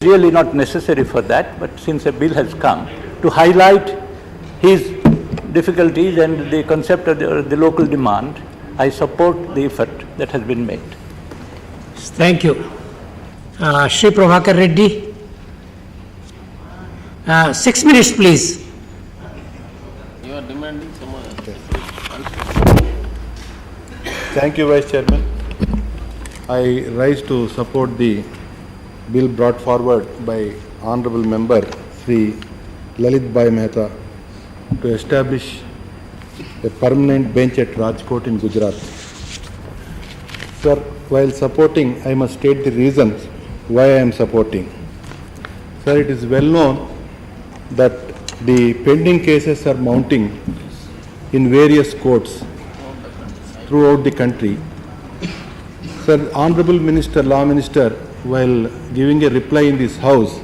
Really not necessary for that, but since a bill has come to highlight his difficulties and the concept of the local demand, I support the effort that has been made. Thank you. Shri Prabhakar Reddy. 6 minutes, please. You are demanding some other. Thank you, Vice Chairman. I rise to support the bill brought forward by Honorable Member Sri Lalit Bhai Mehta to establish a permanent bench at Rajkot in Gujarat. Sir, while supporting, I must state the reasons why I am supporting. Sir, it is well known that the pending cases are mounting in various courts throughout the country. Sir, Honorable Minister, Law Minister, while giving a reply in this House,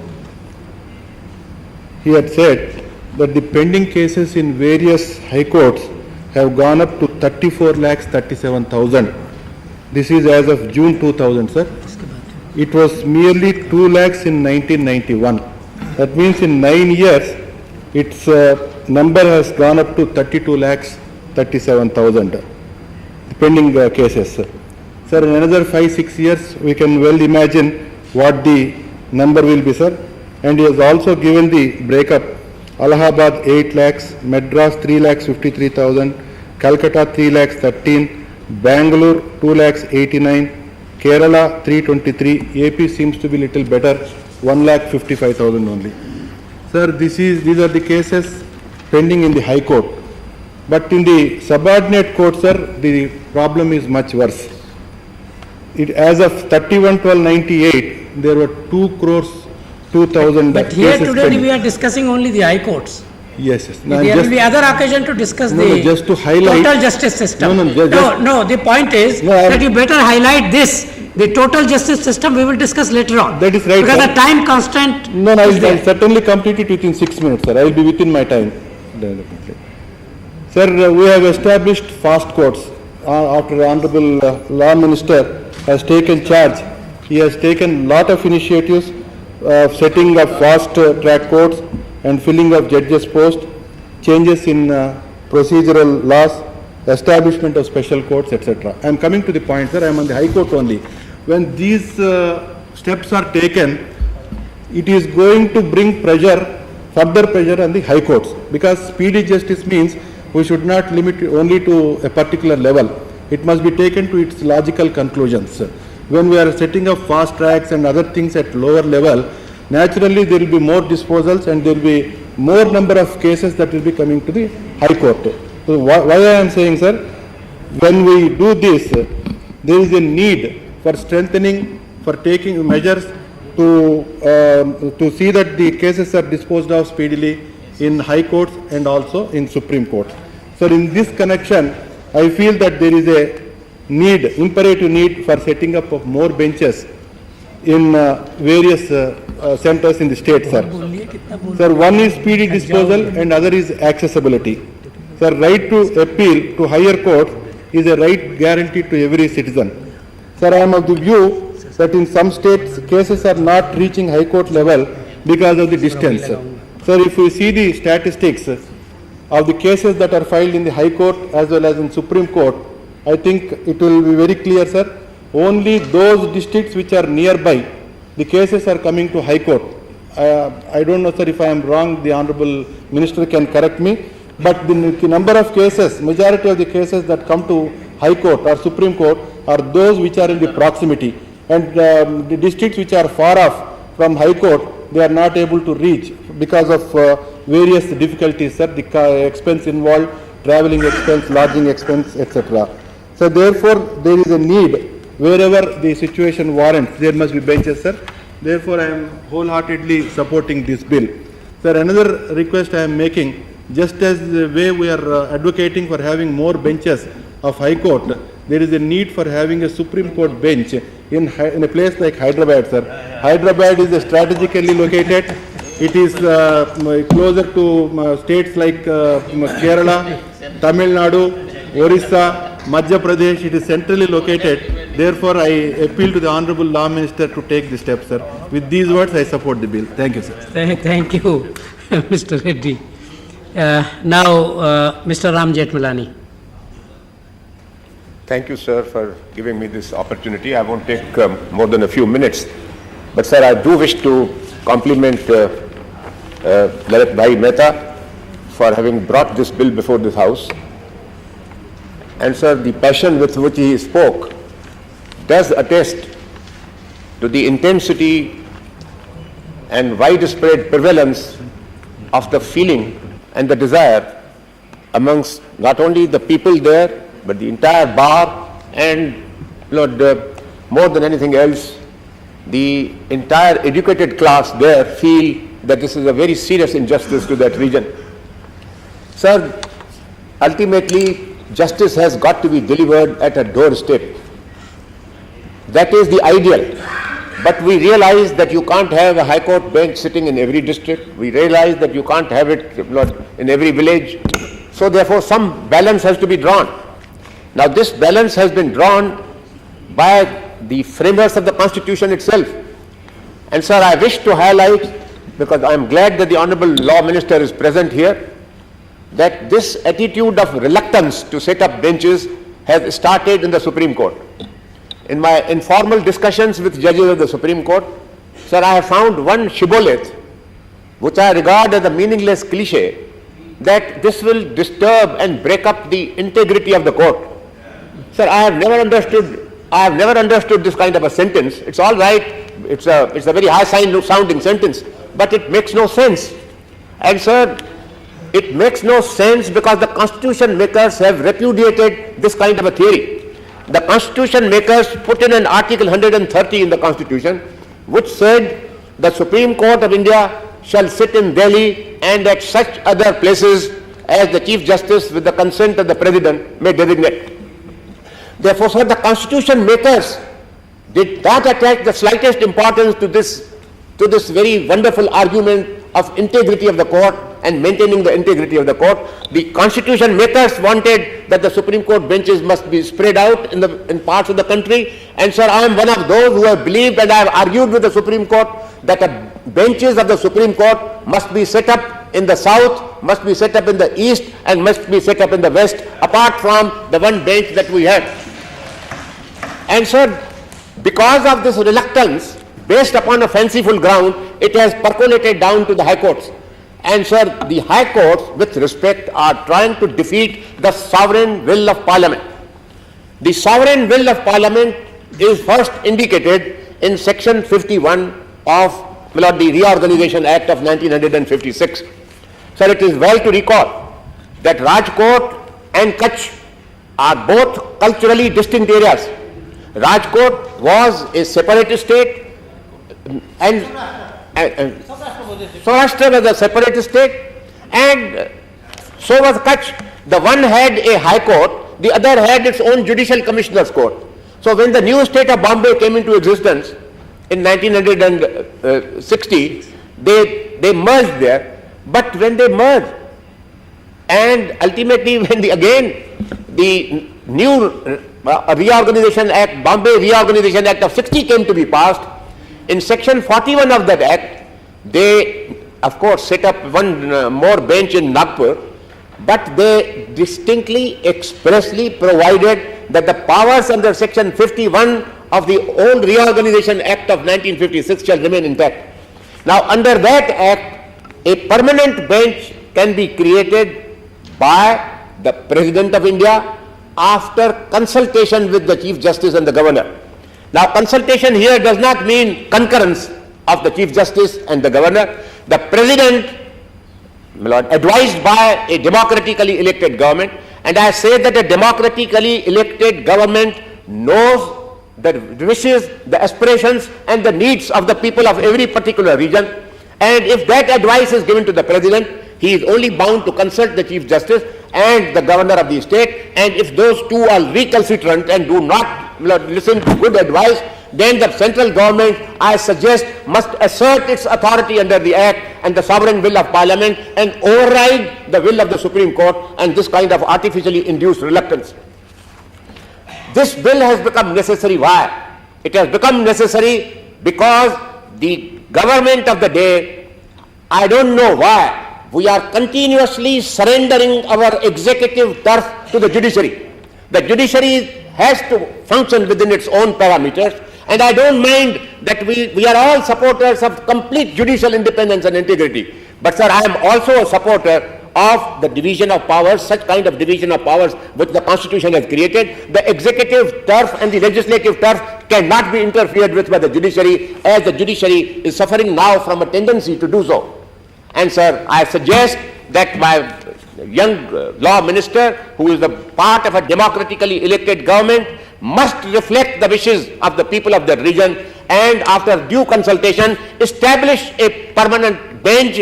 he had said that the pending cases in various high courts have gone up to 34,37,000. This is as of June 2000, sir. It was merely 2 lakhs in 1991. That means in 9 years, its number has gone up to 32,37,000 pending cases. Sir, in another 5-6 years, we can well imagine what the number will be, sir. And he has also given the breakup. Allahabad 8 lakhs, Madras 3 lakhs 53,000, Calcutta 3 lakhs 13, Bangalore 2 lakhs 89, Kerala 323, AP seems to be little better, 1 lakh 55,000 only. Sir, these are the cases pending in the High Court. But in the subordinate court, sir, the problem is much worse. As of 31/12/98, there were 2 crores 2,000 But here today we are discussing only the high courts. Yes, yes. There will be other occasion to discuss just to highlight, total justice system. No, the point is that you better highlight this. The total justice system we will discuss later on. That is right, because sir. the time constant. I'll certainly complete it within 6 minutes, sir. I will be within my time. Sir, we have established fast courts. After the Honorable Law Minister has taken charge, he has taken lot of initiatives of setting up fast track courts and filling of judges' posts, changes in procedural laws, establishment of special courts, etc. I am coming to the point, sir. I am on the High Court only. When these steps are taken, it is going to bring further pressure on the High Courts, because speedy justice means we should not limit it only to a particular level. It must be taken to its logical conclusions. When we are setting up fast tracks and other things at lower level, naturally there will be more disposals and there will be more number of cases that will be coming to the High Court. So why I am saying, sir, when we do this, there is a need for strengthening, for taking measures to see that the cases are disposed of speedily in High Courts and also in Supreme Court. So in this connection, I feel that there is a imperative need for setting up of more benches in various centers in the state, sir. Sir, one is speedy disposal and other is accessibility. Sir, right to appeal to higher courts is a right guaranteed to every citizen. Sir, I am of the view that in some states cases are not reaching High Court level because of the distance. Sir, if we see the statistics of the cases that are filed in the High Court as well as in Supreme Court, I think it will be very clear, sir. Only those districts which are nearby, the cases are coming to High Court. I don't know, sir, if I am wrong, the Honorable Minister can correct me. But the number of cases, majority of the cases that come to High Court or Supreme Court are those which are in the proximity. And the districts which are far off from High Court, they are not able to reach because of various difficulties, sir, the expense involved, travelling expense, lodging expense, etc. So therefore, there is a need wherever the situation warrants, there must be benches, sir. Therefore, I am wholeheartedly supporting this bill. Sir, another request I am making, just as the way we are advocating for having more benches of High Court, there is a need for having a Supreme Court bench in a place like Hyderabad, sir. Hyderabad is strategically located. It is closer to states like Kerala, Tamil Nadu, Orissa, Madhya Pradesh. It is centrally located. Therefore, I appeal to the Honorable Law Minister to take the step, sir. With these words, I support the bill. Thank you, sir. Thank you, Mr. Reddy. Mr. Ram Jaitley. Thank you, sir, for giving me this opportunity. I won't take more than a few minutes. But, sir, I do wish to compliment Lalit Bhai Mehta for having brought this bill before this House. And, sir, the passion with which he spoke does attest to the intensity and widespread prevalence of the feeling and the desire amongst not only the people there, but the entire bar and, more than anything else, the entire educated class there feel that this is a very serious injustice to that region. Sir, ultimately, justice has got to be delivered at a doorstep. That is the ideal. But we realize that you can't have a High Court bench sitting in every district. We realize that you can't have it in every village. So therefore, some balance has to be drawn. Now, this balance has been drawn by the framers of the Constitution itself. And, sir, I wish to highlight, because I am glad that the Honorable Law Minister is present here, that this attitude of reluctance to set up benches has started in the Supreme Court. In my informal discussions with judges of the Supreme Court, sir, I have found one shibboleth, which I regard as a meaningless cliche, that this will disturb and break up the integrity of the court. Sir, I have never understood this kind of a sentence. It's all right, it's a very high-sounding sentence, but it makes no sense. And, sir, it makes no sense because the Constitution makers have repudiated this kind of a theory. The Constitution makers put in an Article 130 in the Constitution, which said the Supreme Court of India shall sit in Delhi and at such other places as the Chief Justice, with the consent of the President, may designate. Therefore, sir, the Constitution makers did not attach the slightest importance to this very wonderful argument of integrity of the court and maintaining the integrity of the court. The Constitution makers wanted that the Supreme Court benches must be spread out in parts of the country. And, sir, I am one of those who have believed, and I have argued with the Supreme Court, that the benches of the Supreme Court must be set up in the south, must be set up in the east, and must be set up in the west, apart from the one bench that we had. And, sir, because of this reluctance, based upon a fanciful ground, it has percolated down to the High Courts. And, sir, the High Courts, with respect, are trying to defeat the sovereign will of Parliament. The sovereign will of Parliament is first indicated in Section 51 of the Reorganization Act of 1956. Sir, it is well to recall that Rajkot and Kutch are both culturally distinct areas. Rajkot was a separatist state, and Saurashtra was a separatist state, and so was Kutch. The one had a High Court, the other had its own Judicial Commissioner's Court. So when the new state of Bombay came into existence in 1960, they merged there. But when they merged, and ultimately when the new Reorganization Act, Bombay Reorganization Act of 60 came to be passed, in Section 41 of that Act, they, of course, set up one more bench in Nagpur, but they distinctly, expressly provided that the powers under Section 51 of the old Reorganization Act of 1956 shall remain intact. Now, under that Act, a permanent bench can be created by the President of India after consultation with the Chief Justice and the Governor. Now, consultation here does not mean concurrence of the Chief Justice and the Governor. The President, advised by a democratically elected government, and I say that a democratically elected government knows the wishes, the aspirations, and the needs of the people of every particular region. And if that advice is given to the President, he is only bound to consult the Chief Justice and the Governor of the state. And if those two are recalcitrant and do not listen to good advice, then the central government, I suggest, must assert its authority under the Act and the sovereign will of Parliament and override the will of the Supreme Court and this kind of artificially induced reluctance. this bill has become necessary. Why? It has become necessary because the government of the day, I don't know why, we are continuously surrendering our executive turf to the judiciary. The judiciary has to function within its own parameters, and I don't mind that we are all supporters of complete judicial independence and integrity. But sir, I am also a supporter of the division of powers, such kind of division of powers which the Constitution has created. The executive turf and the legislative turf cannot be interfered with by the judiciary, as the judiciary is suffering now from a tendency to do so. And sir, I suggest that my young law minister, who is the part of a democratically elected government, must reflect the wishes of the people of the region, and after due consultation establish a permanent bench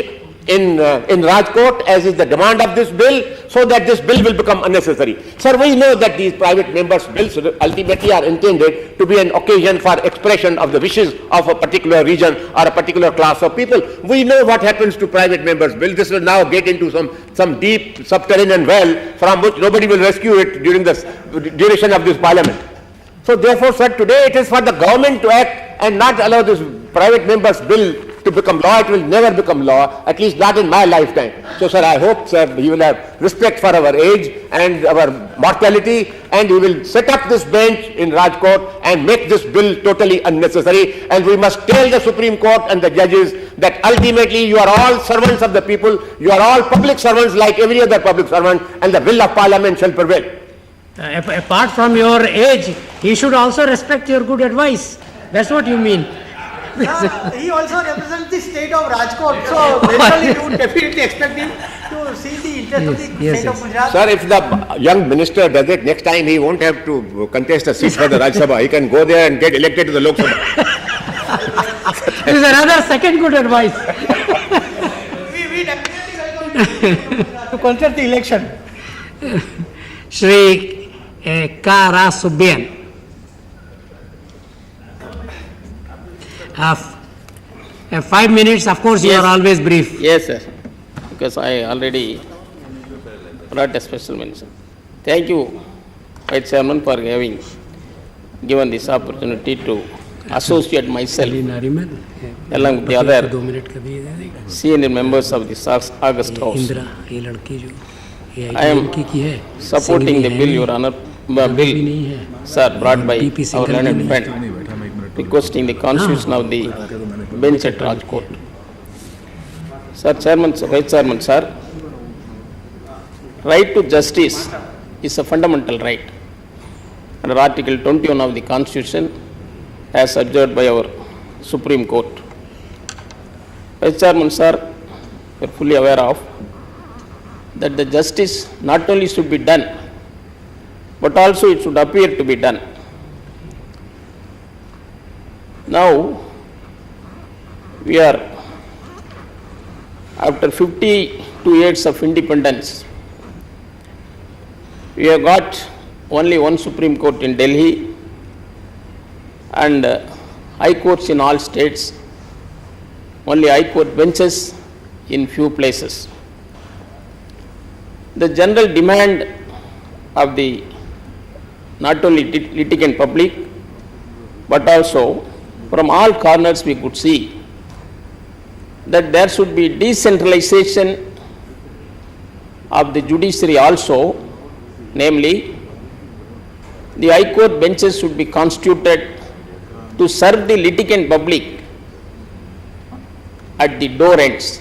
in Rajkot, as is the demand of this bill, so that this bill will become unnecessary. Sir, we know that these private members' bills ultimately are intended to be an occasion for expression of the wishes of a particular region or a particular class of people. We know what happens to private members' bills. This will now get into some deep subterranean well from which nobody will rescue it during the duration of this parliament. So therefore, sir, today it is for the government to act and not allow this private members' bill to become law. It will never become law, at least not in my lifetime. So sir, I hope, sir, you will have respect for our age and our mortality, and you will set up this bench in Rajkot and make this bill totally unnecessary. And we must tell the Supreme Court and the judges that ultimately you are all servants of the people, you are all public servants like every other public servant, and the will of Parliament shall prevail. Apart from your age, he should also respect your good advice. That's what you mean. He also represents the state of Rajkot, so naturally you would definitely expect him to see the interest of the state of Gujarat. Sir, if the young minister does it, next time he won't have to contest a seat for the Rajya Sabha. He can go there and get elected to the Lok Sabha. This is another second good advice. We definitely welcome him to contest the election. Shri Kara Subbian. 5 minutes, of course, you are always brief. Yes, sir. Because I already brought a special mention. Thank you, Vice Chairman, for having given this opportunity to associate myself along with the other senior members of this August House. I am supporting the bill, Your Honor, bill, sir, brought by our learned friend, requesting the constitution of the bench at Rajkot. Sir, Chairman, Vice Chairman, sir, right to justice is a fundamental right under Article 21 of the Constitution, as observed by our Supreme Court. Vice Chairman, sir, we are fully aware of that the justice not only should be done, but also it should appear to be done. Now, we are, after 52 years of independence, we have got only one Supreme Court in Delhi and high courts in all states, only high court benches in few places. The general demand of the not only litigant public, but also from all corners we could see that there should be decentralization of the judiciary also, namely the high court benches should be constituted to serve the litigant public at the door ends,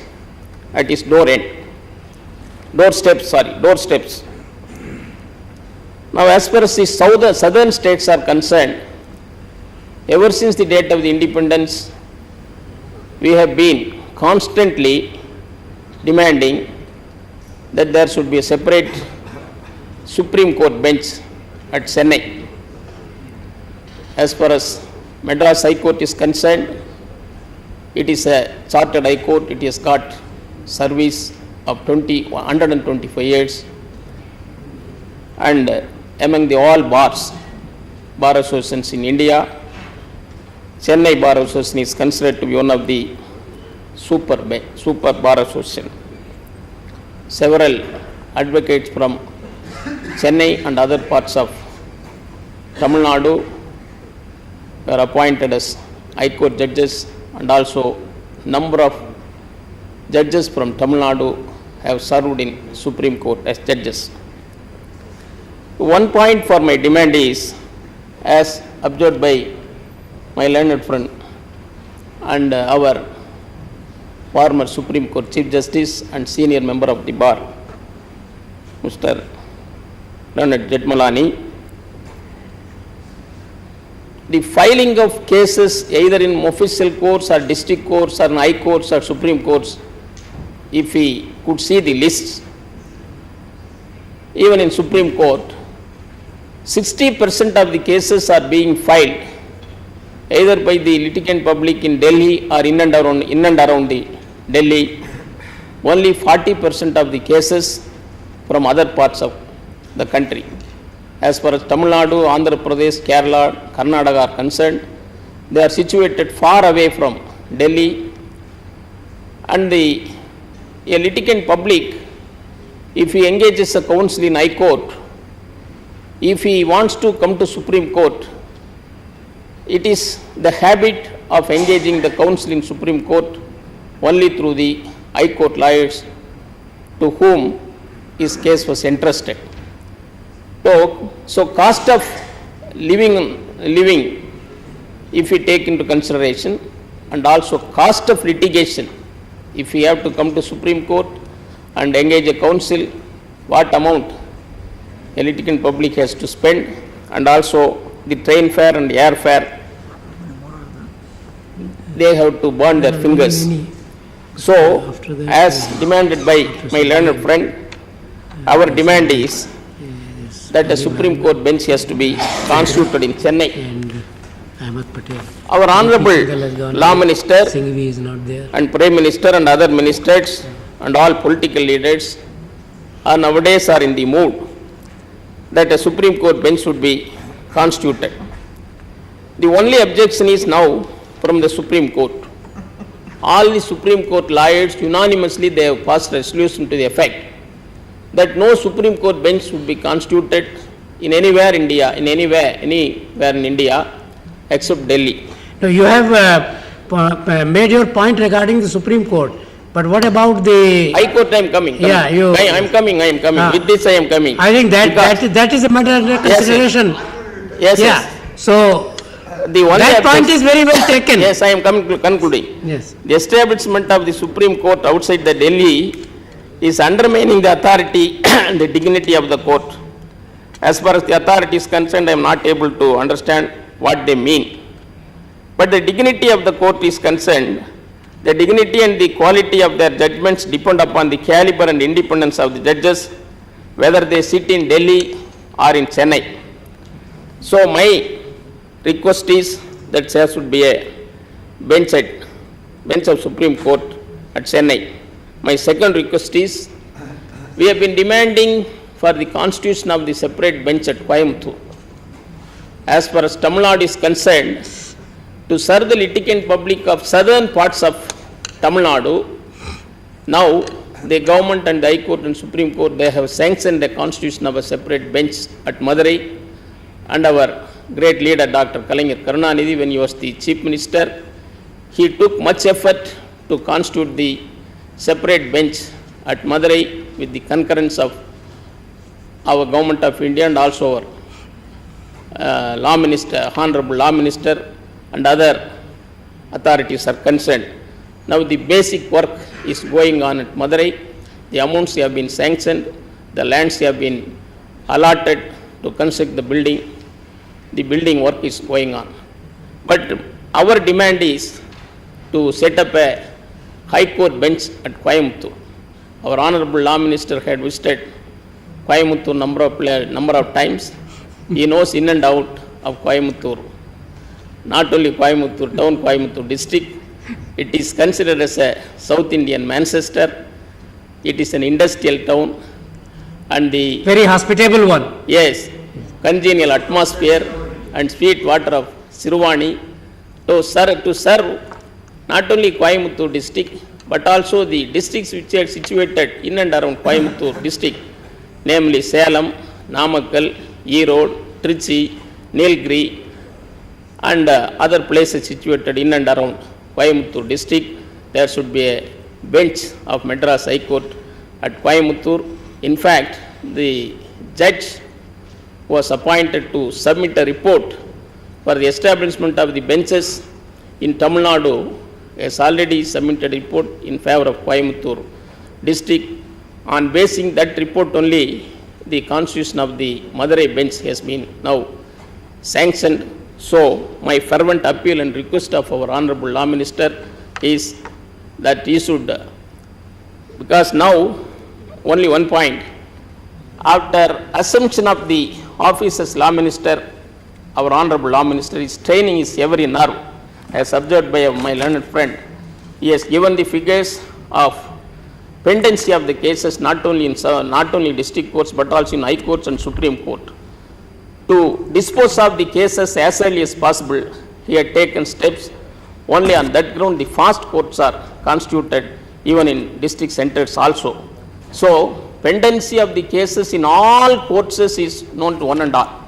at its door end. Doorsteps. Now, as far as the southern states are concerned, ever since the date of the independence, we have been constantly demanding that there should be a separate Supreme Court bench at Chennai. As far as Madras High Court is concerned, it is a chartered High Court. It has got service of 125 years, and among the all bar associations in India, Chennai Bar Association is considered to be one of the super bar association. Several advocates from Chennai and other parts of Tamil Nadu were appointed as High Court judges, and also number of judges from Tamil Nadu have served in Supreme Court as judges. One point for my demand is, as observed by my learned friend and our former Supreme Court Chief Justice and senior member of the bar, Mr. Learned Jaitley, the filing of cases either in official courts or district courts or high courts or Supreme Courts, if we could see the lists, even in Supreme Court, 60% of the cases are being filed either by the litigant public in Delhi or in and around the Delhi. Only 40% of the cases from other parts of the country. As far as Tamil Nadu, Andhra Pradesh, Kerala, Karnataka are concerned, they are situated far away from Delhi, and a litigant public, if he engages a counsel in High Court, if he wants to come to Supreme Court, it is the habit of engaging the counsel in Supreme Court only through the High Court lawyers to whom his case was entrusted. So cost of living, if we take into consideration, and also cost of litigation, if we have to come to Supreme Court and engage a counsel, what amount a litigant public has to spend, and also the train fare and air fare, they have to burn their fingers. So, as demanded by my learned friend, our demand is that a Supreme Court bench has to be constituted in Chennai. Our Honorable Law Minister and Prime Minister and other ministers and all political leaders are nowadays in the mood that a Supreme Court bench should be constituted. The only objection is now from the Supreme Court. All the Supreme Court lawyers unanimously they have passed resolution to the effect that no Supreme Court bench should be constituted in anywhere in India except Delhi. Now you have made your point regarding the Supreme Court, but what about the High Court? I am coming. Yeah, I am coming. With this I am coming. I think that is a matter under consideration. Yes. So the only that point is very well taken. Yes, I am coming to concluding. Yes. The establishment of the Supreme Court outside the Delhi is undermining the authority and the dignity of the court. As far as the authority is concerned, I am not able to understand what they mean. But the dignity of the court is concerned, the dignity and the quality of their judgments depend upon the caliber and independence of the judges, whether they sit in Delhi or in Chennai. So my request is that there should be a bench of Supreme Court at Chennai. My second request is, we have been demanding for the constitution of the separate bench at Coimbatore. As far as Tamil Nadu is concerned, to serve the litigant public of southern parts of Tamil Nadu, now the government and the High Court and Supreme Court, they have sanctioned the constitution of a separate bench at Madurai, and our great leader Dr. Kalaignar Karunanidhi, when he was the Chief Minister, he took much effort to constitute the separate bench at Madurai with the concurrence of our Government of India and also our Law Minister, Honorable Law Minister and other authorities are concerned. Now the basic work is going on at Madurai. The amounts have been sanctioned, the lands have been allotted to construct the building. The building work is going on. But our demand is to set up a High Court bench at Coimbatore. Our Honorable Law Minister had visited Coimbatore number of times. He knows in and out of Coimbatore. Not only Coimbatore town, Coimbatore district. It is considered as a South Indian Manchester. It is an industrial town and the very hospitable one. Yes, congenial atmosphere and sweet water of Siruvani to serve not only Coimbatore district but also the districts which are situated in and around Coimbatore district, namely Salem, Namakkal, Erode, Trichy, Nilgiri and other places situated in and around Coimbatore district, there should be a bench of Madras High Court at Coimbatore. In fact, the judge was appointed to submit a report for the establishment of the benches in Tamil Nadu, has already submitted a report in favor of Coimbatore district. On basing that report only, the constitution of the Madurai bench has been now sanctioned. So, my fervent appeal and request of our Honorable Law Minister is that he should, because now, only one point, after assumption of the office as Law Minister, our Honorable Law Minister is training his every nerve, as observed by my learned friend. He has given the figures of pendency of the cases not only in district courts but also in high courts and Supreme Court. To dispose of the cases as early as possible, he had taken steps. Only on that ground the fast courts are constituted even in district centers also. So, pendency of the cases in all courts is known to one and all.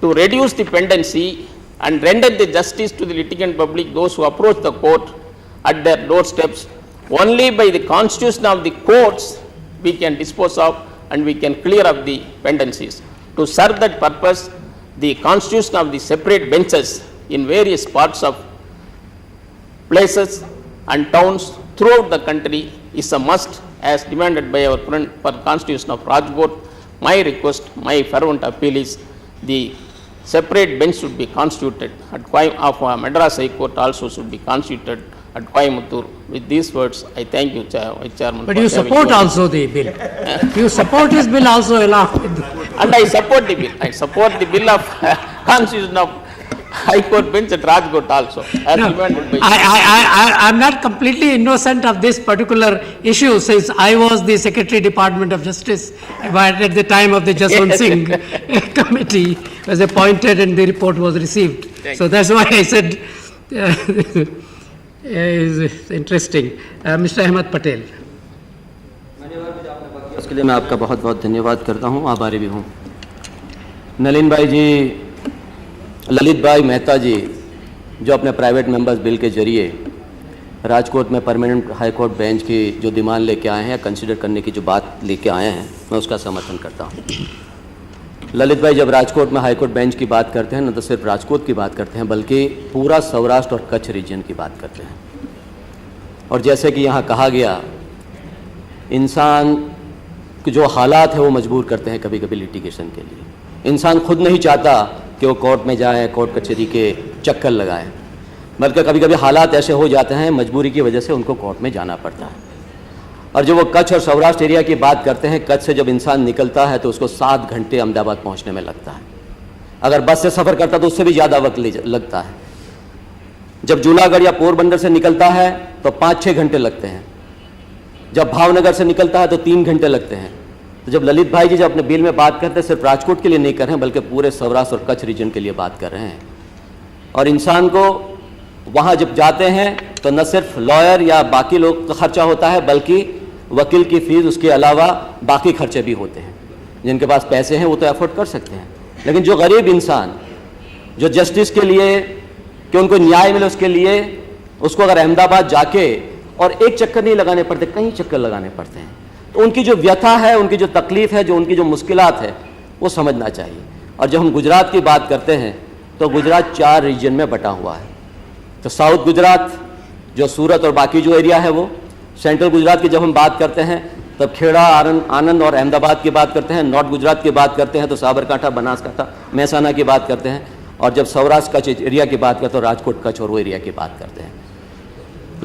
To reduce the pendency and render the justice to the litigant public, those who approach the court at their doorsteps, only by the constitution of the courts we can dispose of and we can clear up the pendencies. To serve that purpose, the constitution of the separate benches in various parts of places and towns throughout the country is a must as demanded by our friend for constitution of Rajkot. My request, my fervent appeal is the separate bench should be constituted at Madras High Court also should be constituted at Coimbatore. With these words, I thank you, Chairman. But you support also the bill. You support his bill also along with and I support the bill. I support the bill of constitution of High Court bench at Rajkot also. As demanded by I'm not completely innocent of this particular issue since I was the Secretary Department of Justice but at the time of the Jaswant Singh committee was appointed and the report was received. So that's why I said it's interesting. Mr. Ahmed Patel. उसके लिए मैं आपका बहुत बहुत धन्यवाद करता हूँ, आभारी भी हूँ। नलिन भाई जी, ललित भाई मेहता जी जो अपने प्राइवेट मेंबर्स बिल के जरिए राजकोट में परमानेंट हाई कोर्ट बेंच की जो डिमांड लेके आए हैं या कंसिडर करने की जो बात लेके आए हैं, मैं उसका समर्थन करता हूँ। ललित भाई जब राजकोट में हाई कोर्ट बेंच की बात करते हैं न तो सिर्फ राजकोट की बात करते हैं बल्कि पूरा सौराष्ट्र और कच्छ रीजन की बात करते हैं। और जैसे कि यहाँ कहा गया, इंसान के जो हालात है वो मजबूर करते हैं कभी कभी लिटिगेशन के लिए। इंसान खुद नहीं चाहता कि वो कोर्ट में जाए, कोर्ट कचहरी के चक्कर लगाएं, बल्कि कभी कभी हालात ऐसे हो जाते हैं मजबूरी की वजह से उनको कोर्ट में जाना पड़ता है। और जब वो कच्छ और सौराष्ट्र एरिया की बात करते हैं, कच्छ से जब इंसान निकलता है तो उसको 7 घंटे अहमदाबाद पहुंचने में लगता है। अगर बस से सफ़र करता तो उससे भी ज़्यादा वक्त लगता है। जब जूनागढ़ या पोरबंदर से निकलता है तो 5-6 घंटे लगते हैं। जब भावनगर से निकलता है तो 3 घंटे लगते हैं। तो जब ललित भाई जी जब अपने बिल में बात करते हैं, सिर्फ राजकोट के लिए नहीं कर रहे हैं बल्कि पूरे सौराष्ट्र और कच्छ रीजन के लिए बात कर रहे हैं। और इंसान को वहाँ जब जाते हैं तो न सिर्फ लॉयर या बाकी लोग का खर्चा होता है बल्कि वकील की फ़ीस, उसके अलावा बाकी खर्चे भी होते हैं। जिनके पास पैसे हैं वो तो अफोर्ड कर सकते हैं, लेकिन जो गरीब इंसान जो जस्टिस के लिए कि उनको न्याय मिले उसके लिए उसको अगर अहमदाबाद जाके और एक चक्कर नहीं लगाने पड़ते, कई चक्कर लगाने पड़ते हैं, तो उनकी जो व्यथा है, उनकी जो तकलीफ़ है, जो उनकी जो मुश्किलात है वो समझना चाहिए। और जब हम गुजरात की बात करते हैं तो गुजरात 4 रीजन में बटा हुआ है। तो साउथ गुजरात जो सूरत और बाकी जो एरिया है वो, सेंट्रल गुजरात की जब हम बात करते हैं तब खेड़ा, आनंद और अहमदाबाद की बात करते हैं। नॉर्थ गुजरात की बात करते हैं तो साबरकांठा, बनासकांठा, महसाना की बात करते हैं। और जब सौराष्ट्र कच्छ एरिया की बात करते हैं तो राजकोट, कच्छ और वो एरिया की बात करते हैं।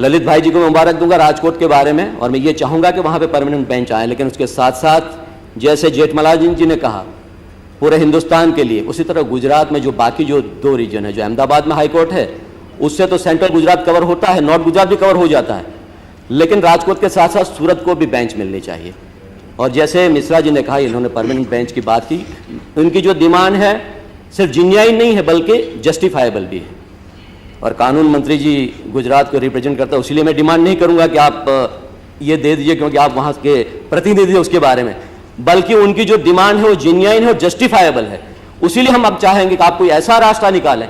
ललित भाई जी को मैं मुबारक दूंगा राजकोट के बारे में, और मैं ये चाहूँगा कि वहाँ पे परमानेंट बेंच आए। लेकिन उसके साथ साथ जैसे जेठमलानी जी ने कहा पूरे हिंदुस्तान के लिए, उसी तरह गुजरात में जो बाकी जो 2 रीजन है, जो अहमदाबाद में हाई कोर्ट है उससे तो सेंट्रल गुजरात कवर होता है, नॉर्थ गुजरात भी कवर हो जाता है, लेकिन राजकोट के साथ साथ सूरत को भी बेंच मिलनी चाहिए। और जैसे मिश्रा जी ने कहा, इन्होंने परमानेंट बेंच की बात की, उनकी जो डिमांड है सिर्फ जिन्याई नहीं है बल्कि जस्टिफाइबल भी है। और कानून मंत्री जी गुजरात को रिप्रेजेंट करता है, इसलिए मैं डिमांड नहीं करूंगा कि आप ये दे दीजिए क्योंकि आप वहाँ के प्रतिनिधि हैं उसके बारे में, बल्कि उनकी जो डिमांड है वो जिन्याइन है और जस्टिफाइबल है। उसीलिए हम अब चाहेंगे कि आप कोई ऐसा रास्ता निकालें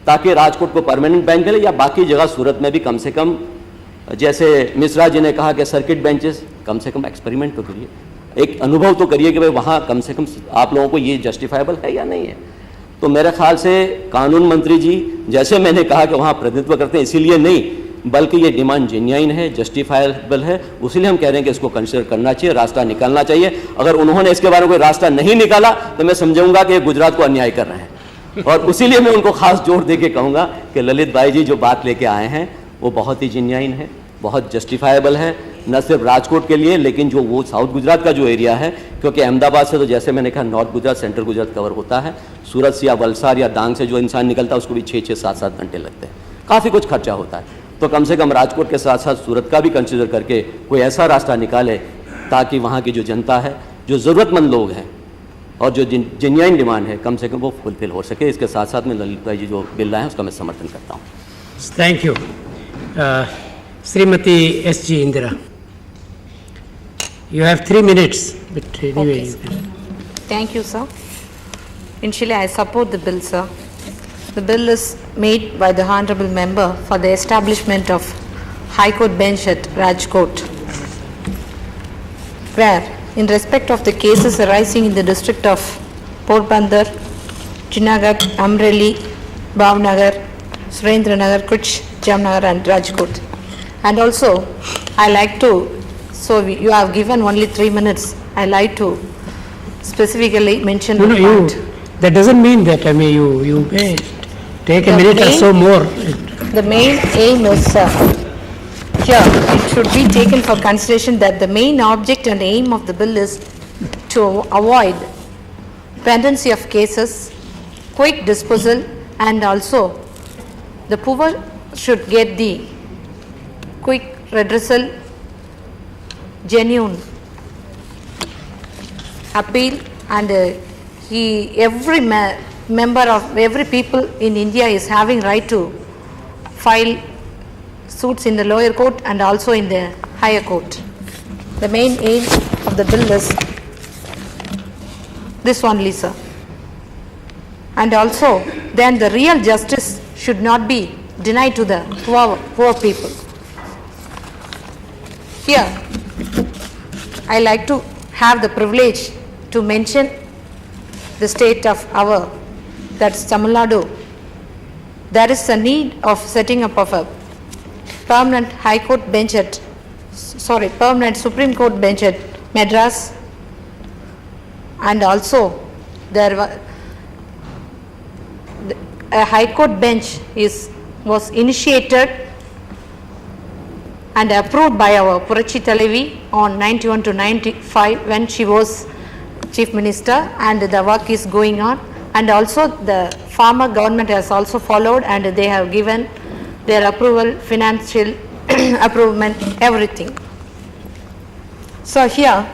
ताकि राजकोट को परमानेंट बेंच मिले, या बाकी जगह सूरत में भी कम से कम, जैसे मिश्रा जी ने कहा कि सर्किट बेंचेस, कम से कम एक्सपेरिमेंट तो करिए, एक अनुभव तो करिए कि भाई वहाँ कम से कम आप लोगों को ये जस्टिफाइबल है या नहीं है। तो मेरे ख्याल से कानून मंत्री जी, जैसे मैंने कहा कि वहाँ प्रतिनिधित्व करते हैं इसीलिए नहीं, बल्कि ये डिमांड जेन्युइन है, जस्टिफाइबल है, उसीलिए हम कह रहे हैं कि इसको कंसिडर करना चाहिए, रास्ता निकालना चाहिए। अगर उन्होंने इसके बारे में कोई रास्ता नहीं निकाला तो मैं समझूंगा कि गुजरात को अन्याय कर रहे हैं, और उसीलिए मैं उनको खास जोर दे के कहूँगा कि ललित भाई जी जो बात लेके आए हैं वो बहुत ही जेन्युइन है, बहुत जस्टिफाइबल है, न सिर्फ राजकोट के लिए लेकिन जो वो साउथ गुजरात का जो एरिया है, क्योंकि अहमदाबाद से तो जैसे मैंने कहा north Gujarat, central Gujarat cover होता है, सूरत से या वलसाड या डांग से जो इंसान निकलता है उसको भी 6-6, 7-7 घंटे लगते हैं, काफ़ी कुछ खर्चा होता है। तो कम से कम राजकोट के साथ साथ सूरत का भी कंसिडर करके कोई ऐसा रास्ता निकाले ताकि वहाँ की जो जनता है, जो ज़रूरतमंद लोग हैं और जो जेन्युइन डिमांड है, कम से कम वो फुलफिल हो सके। इसके साथ साथ में ललित भाई जी जो बिल लाए हैं उसका मैं समर्थन करता हूँ। Thank you. Srimati S.G. Indira. You have 3 minutes, but anyway Okay, you can. Thank you, sir. Initially, I support the bill, sir. The bill is made by the Honorable Member for the establishment of High Court bench at Rajkot, where, in respect of the cases arising in the district of Porbandar, Junagadh, Amreli, Bhavnagar, Surendranagar, Kutch, Jamnagar and Rajkot. And also, I like to, you have given only 3 minutes, I like to specifically mention No, the no, point. that doesn't mean that, I mean, you may take a The minute or main- so more. The main aim is, here, it should be taken for consideration that the main object and aim of the bill is to avoid pendency of cases, quick disposal, and also the poor should get the quick redressal, genuine appeal, and every member of every people in India is having right to file suits in the lower court and also in the higher court. The main aim of the bill is this only, sir. And also, then the real justice should not be denied to the poor people. Here, I like to have the privilege to mention the state of that's Tamil Nadu. There is a need of setting up of a permanent High Court bench permanent Supreme Court bench at Madras, and also there a High Court bench was initiated and approved by our Purachi Talavi on 91 to 95 when she was Chief Minister, and the work is going on, and also the former government has also followed and they have given their approval, financial approval, everything. So here,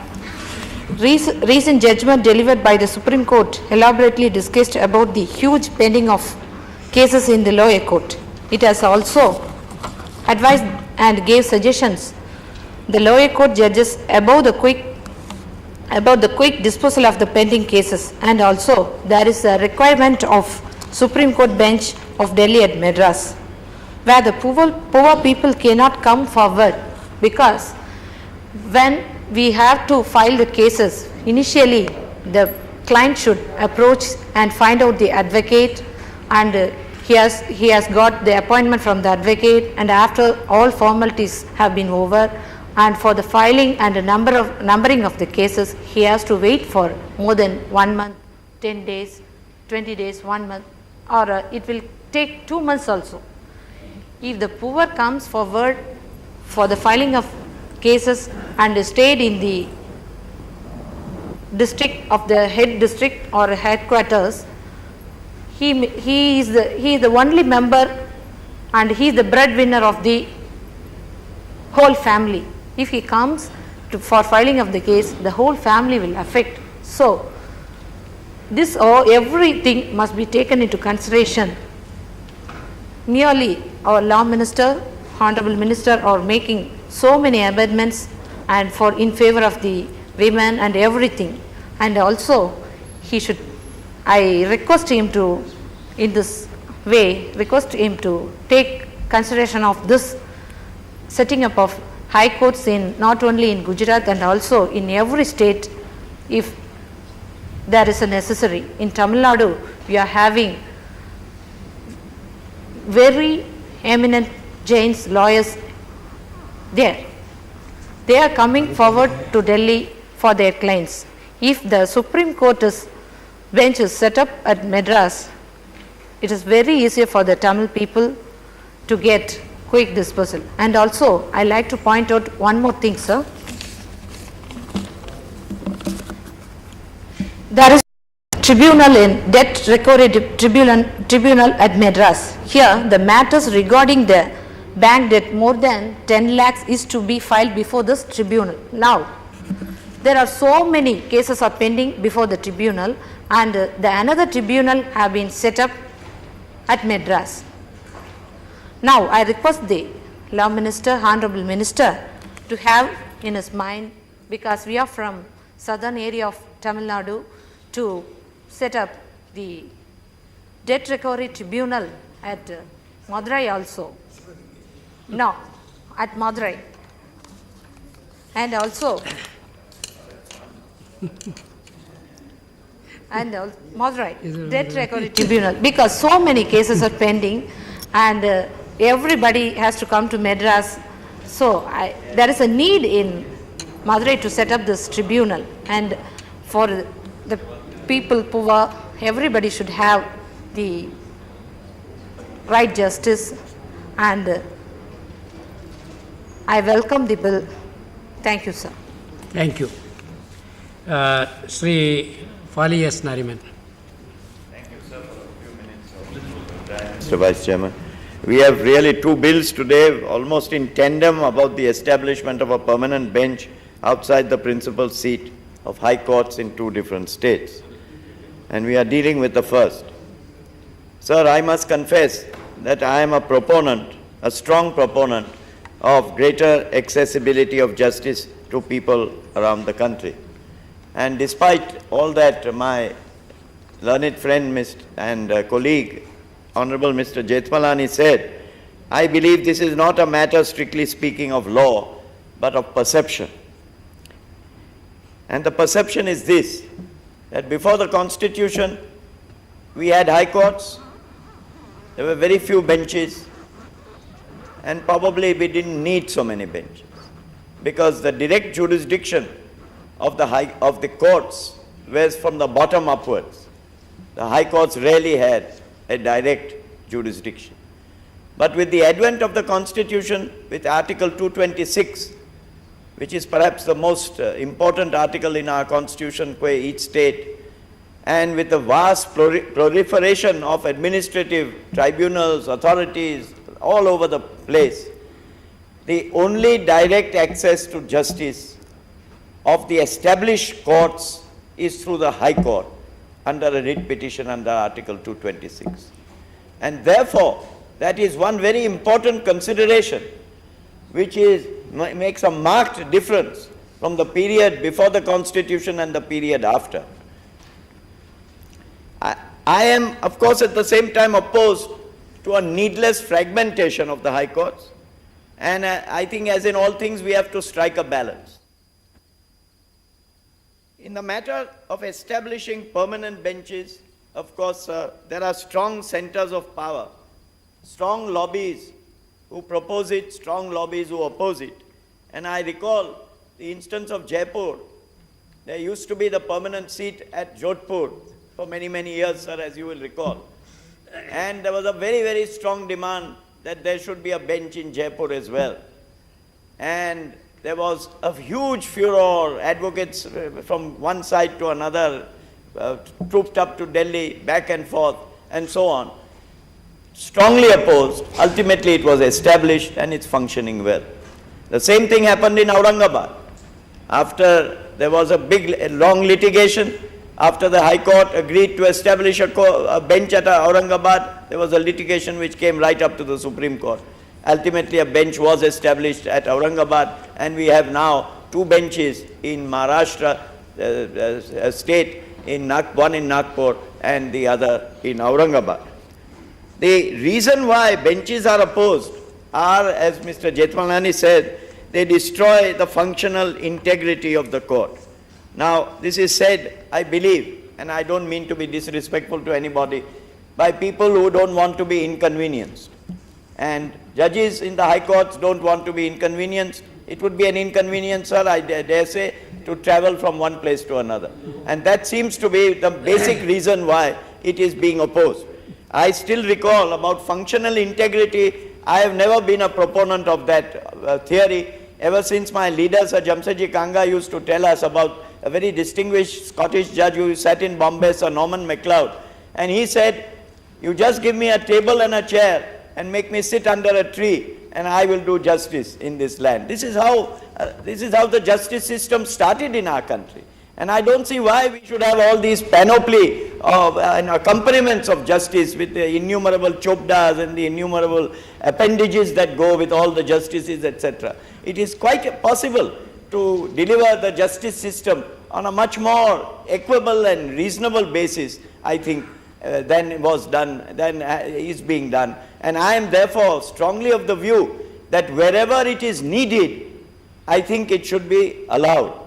recent judgment delivered by the Supreme Court elaborately discussed about the huge pending of cases in the lower court. It has also advised and gave suggestions the lower court judges about the quick disposal of the pending cases, and also there is a requirement of Supreme Court bench of Delhi at Madras, where the poor people cannot come forward, because when we have to file the cases, initially the client should approach and find out the advocate, and he has got the appointment from the advocate, and after all formalities have been over, and for the filing and the numbering of the cases, he has to wait for more than 1 month, 10 days, 20 days, 1 month, or it will take 2 months also. If the poor comes forward for the filing of cases and stayed in the district of the head district or headquarters, he is the only member and he is the breadwinner of the whole family. If he comes for filing of the case, the whole family will affect. So, this everything must be taken into consideration. Merely our law minister, honorable minister are making so many amendments and in favor of the women and everything, and also he should I request him to, in this way, request him to take consideration of this setting up of high courts in not only in Gujarat and also in every state if there is a necessary. In Tamil Nadu, we are having very eminent Jains lawyers there. They are coming forward to Delhi for their clients. If the Supreme Court bench is set up at Madras, it is very easy for the Tamil people to get quick disposal. And also, I like to point out one more thing, sir. There is tribunal in debt recovery tribunal at Madras. Here, the matters regarding the bank debt more than 10 lakhs is to be filed before this tribunal. Now, there are so many cases are pending before the tribunal, and another tribunal have been set up at Madras. Now, I request the Law Minister, Honorable Minister, to have in his mind, because we are from southern area of Tamil Nadu, to set up the debt recovery tribunal at Madurai also. No, at Madurai. And also, Madurai, debt recovery tribunal, because so many cases are pending and everybody has to come to Madras. So, there is a need in Madurai to set up this tribunal, and for the people poor, everybody should have the right justice, and I welcome the bill. Thank you, sir. Thank you. Sri Fali S. Nariman. Mr. Vice Chairman. We have really two bills today, almost in tandem, about the establishment of a permanent bench outside the principal seat of high courts in two different states. And we are dealing with the first. Sir, I must confess that I am a proponent, a strong proponent of greater accessibility of justice to people around the country. And despite all that, my learned friend and colleague, Honorable Mr. Jaitley said, I believe this is not a matter strictly speaking of law, but of perception. And the perception is this, that before the Constitution, we had high courts, there were very few benches, and probably we didn't need so many benches, because the direct jurisdiction of the courts was from the bottom upwards. The high courts rarely had a direct jurisdiction. But with the advent of the Constitution, with Article 226, which is perhaps the most important article in our Constitution for each state, and with the vast proliferation of administrative tribunals, authorities all over the place, the only direct access to justice of the established courts is through the High Court under a writ petition under Article 226. And therefore, that is one very important consideration which makes a marked difference from the period before the Constitution and the period after. I am, of course, at the same time opposed to a needless fragmentation of the high courts, and I think, as in all things, we have to strike a balance. In the matter of establishing permanent benches, of course, there are strong centers of power, strong lobbies who propose it, strong lobbies who oppose it. And I recall the instance of Jaipur. There used to be the permanent seat at Jodhpur for many, many years, sir, as you will recall. And there was a very, very strong demand that there should be a bench in Jaipur as well. And there was a huge furor, advocates from one side to another, trooped up to Delhi, back and forth, and so on. Strongly opposed. Ultimately, it was established and it's functioning well. The same thing happened in Aurangabad. After there was a long litigation, after the High Court agreed to establish a bench at Aurangabad, there was a litigation which came right up to the Supreme Court. Ultimately, a bench was established at Aurangabad, and we have now two benches in Maharashtra, a state, one in Nagpur and the other in Aurangabad. The reason why benches are opposed are, as Mr. Jaitley said, they destroy the functional integrity of the court. Now, this is said, I believe, and I don't mean to be disrespectful to anybody, by people who don't want to be inconvenienced. And judges in the high courts don't want to be inconvenienced. It would be an inconvenience, sir, I dare say, to travel from one place to another. And that seems to be the basic reason why it is being opposed. I still recall about functional integrity. I have never been a proponent of that theory. Ever since my leader, Sir Jamsetji Kanga, used to tell us about a very distinguished Scottish judge who sat in Bombay, Sir Norman MacLeod. And he said, you just give me a table and a chair and make me sit under a tree and I will do justice in this land. This is how the justice system started in our country. And I don't see why we should have all these panoply of and accompaniments of justice with the innumerable chopdas and the innumerable appendages that go with all the justices, etc. It is quite possible to deliver the justice system on a much more equable and reasonable basis, I think, than was done, than is being done. And I am therefore strongly of the view that wherever it is needed, I think it should be allowed.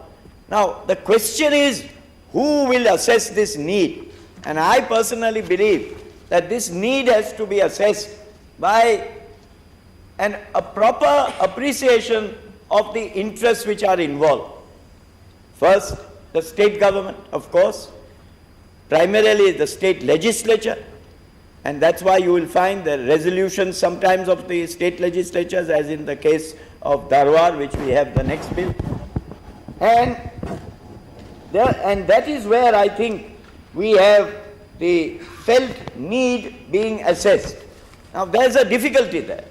Now, the question is, who will assess this need? And I personally believe that this need has to be assessed by a proper appreciation of the interests which are involved. First, the state government, of course, primarily the state legislature, and that's why you will find the resolutions sometimes of the state legislatures, as in the case of Dharwad, which we have the next bill. And that is where I think we have the felt need being assessed. Now, there's a difficulty there.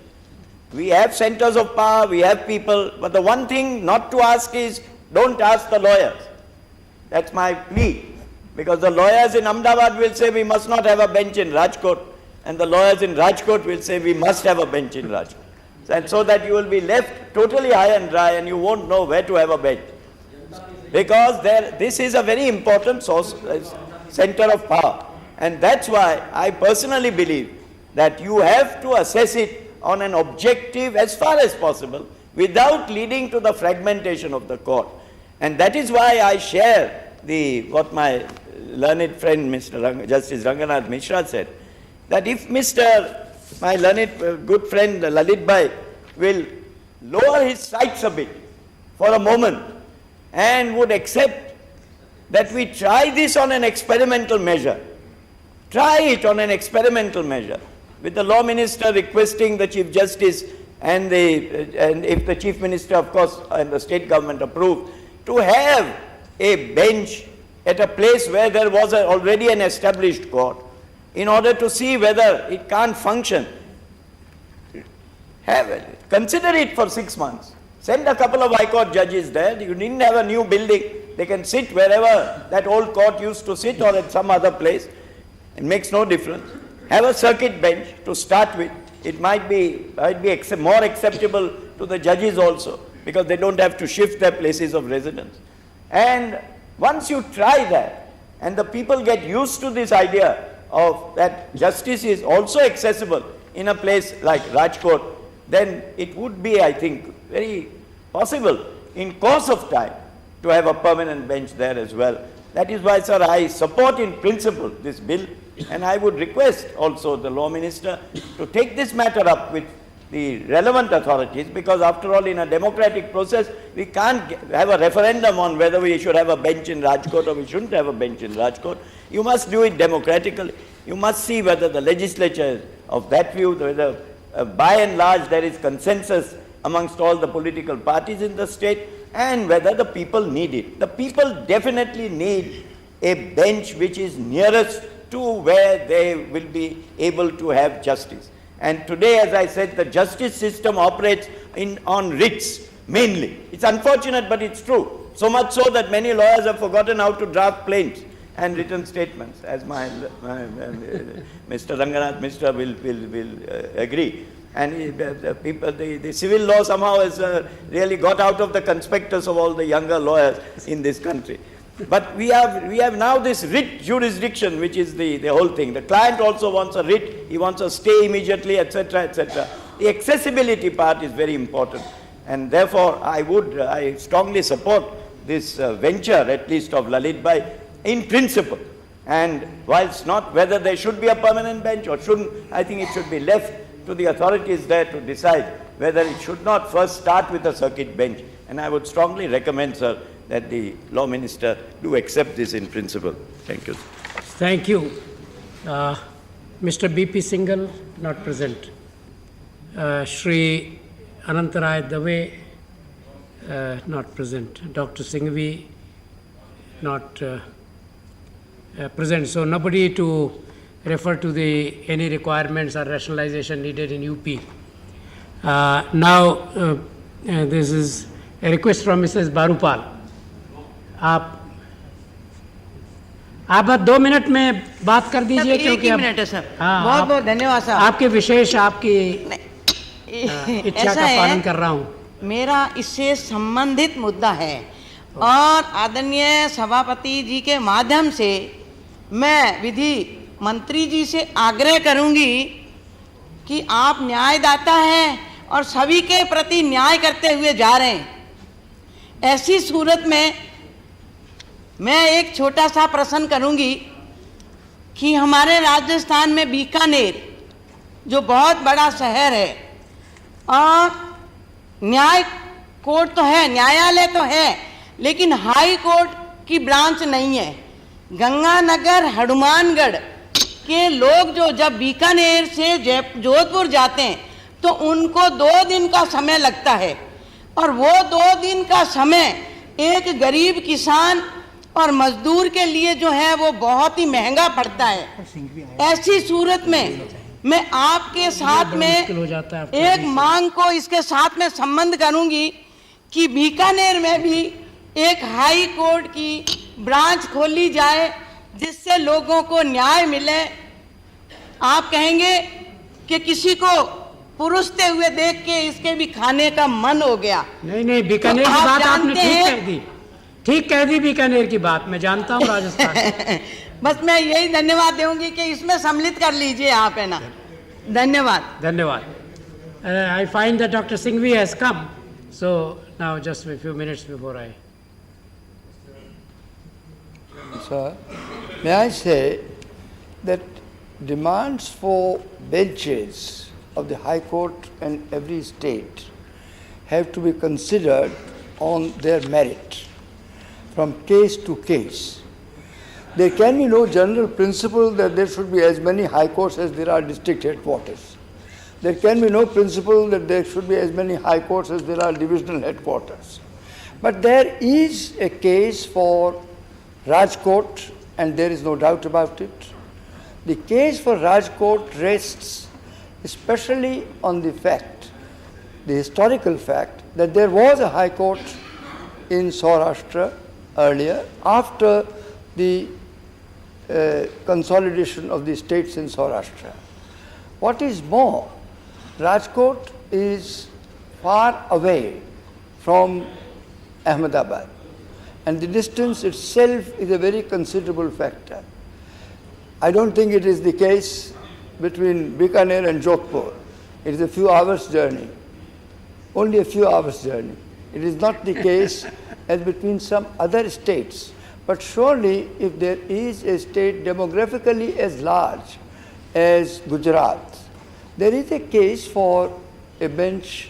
We have centers of power, we have people, but the one thing not to ask is, don't ask the lawyers. That's my plea. Because the lawyers in Ahmedabad will say we must not have a bench in Rajkot, and the lawyers in Rajkot will say we must have a bench in Rajkot. And so that you will be left totally high and dry and you won't know where to have a bench. Because this is a very important center of power. And that's why I personally believe that you have to assess it on an objective as far as possible without leading to the fragmentation of the court. And that is why I share what my learned friend Justice Ranganath Mishra said, that if my learned good friend Lalit Bhai will lower his sights a bit for a moment and would accept that we try this on an experimental measure, try it on an experimental measure, with the law minister requesting the Chief Justice and if the Chief Minister, of course, and the state government approved, to have a bench at a place where there was already an established court, in order to see whether it can't function. Consider it for 6 months. Send a couple of High Court judges there. You didn't have a new building. They can sit wherever that old court used to sit or at some other place. It makes no difference. Have a circuit bench to start with. It might be more acceptable to the judges also, because they don't have to shift their places of residence. And once you try that, and the people get used to this idea of that justice is also accessible in a place like Rajkot, then it would be, I think, very possible in course of time to have a permanent bench there as well. That is why, sir, I support in principle this bill, and I would request also the law minister to take this matter up with the relevant authorities, because after all, in a democratic process, we can't have a referendum on whether we should have a bench in Rajkot or we shouldn't have a bench in Rajkot. You must do it democratically. You must see whether the legislature is of that view, whether by and large there is consensus amongst all the political parties in the state, and whether the people need it. The people definitely need a bench which is nearest to where they will be able to have justice. And today, as I said, the justice system operates on writs mainly. It's unfortunate, but it's true. So much so that many lawyers have forgotten how to draft plaints and written statements, as my Mr. Ranganath Mishra will agree. And the civil law somehow has really got out of the conspectus of all the younger lawyers in this country. But we have now this writ jurisdiction, which is the whole thing. The client also wants a writ, he wants a stay immediately, etc., etc. The accessibility part is very important. And therefore, I strongly support this venture, at least of Lalit Bhai, in principle. And whilst not whether there should be a permanent bench or shouldn't, I think it should be left to the authorities there to decide whether it should not first start with a circuit bench. And I would strongly recommend, sir, that the law minister do accept this in principle. Thank you. Thank you. Mr. B.P. Singhal, not present. Shri Anantaray Dave, not present. Dr. Singhvi, not present. So nobody to refer to any requirements or rationalization needed in UP. Now, this is a request from Mrs. Barupal. आप 2 minute में बात कर दीजिए क्योंकि एक minute है sir. हाँ, बहुत बहुत धन्यवाद सर। आपके विशेष आपकी इच्छा का पालन कर रहा हूँ। मेरा इससे संबंधित मुद्दा है और आदरणीय सभापति जी के माध्यम से मैं विधि मंत्री जी से आग्रह करूंगी कि आप न्यायदाता हैं और सभी के प्रति न्याय करते हुए जा रहे हैं। ऐसी सूरत में मैं एक छोटा सा प्रश्न करूंगी कि हमारे राजस्थान में बीकानेर जो बहुत बड़ा शहर है और न्याय कोर्ट तो है, न्यायालय तो है, लेकिन हाई कोर्ट की ब्रांच नहीं है। गंगानगर हनुमानगढ़ के लोग जो जब बीकानेर से जोधपुर जाते हैं तो उनको 2 दिन का समय लगता है और वो 2 दिन का समय एक गरीब किसान और मजदूर के लिए जो है वो बहुत ही महंगा पड़ता है। ऐसी सूरत में मैं आपके साथ में एक मांग को इसके साथ में संबंध करूंगी कि बीकानेर में भी एक हाई कोर्ट की ब्रांच खोली जाए जिससे लोगों को न्याय मिले। आप कहेंगे कि किसी को पुरुषते हुए देख के इसके भी खाने का मन हो गया। नहीं, बीकानेर की बात आपने ठीक कह दी बीकानेर की बात, मैं जानता हूँ राजस्थान। बस मैं यही धन्यवाद दूंगी कि इसमें सम्मिलित कर लीजिए आप, है ना। धन्यवाद। I find that Dr. Singhvi has come, so now just a few minutes before I. Sir, may I say that demands for benches of the High Court in every state have to be considered on their merit from case to case. There can be no general principle that there should be as many high courts as there are district headquarters. There can be no principle that there should be as many high courts as there are divisional headquarters. But there is a case for Rajkot, and there is no doubt about it. The case for Rajkot rests especially on the fact, the historical fact, that there was a high court in Saurashtra earlier after the consolidation of the states in Saurashtra. What is more, Rajkot is far away from Ahmedabad, and the distance itself is a very considerable factor. I don't think it is the case between Bikaner and Jodhpur. It is a few hours journey, only a few hours journey. It is not the case as between some other states. But surely if there is a state demographically as large as Gujarat, there is a case for a bench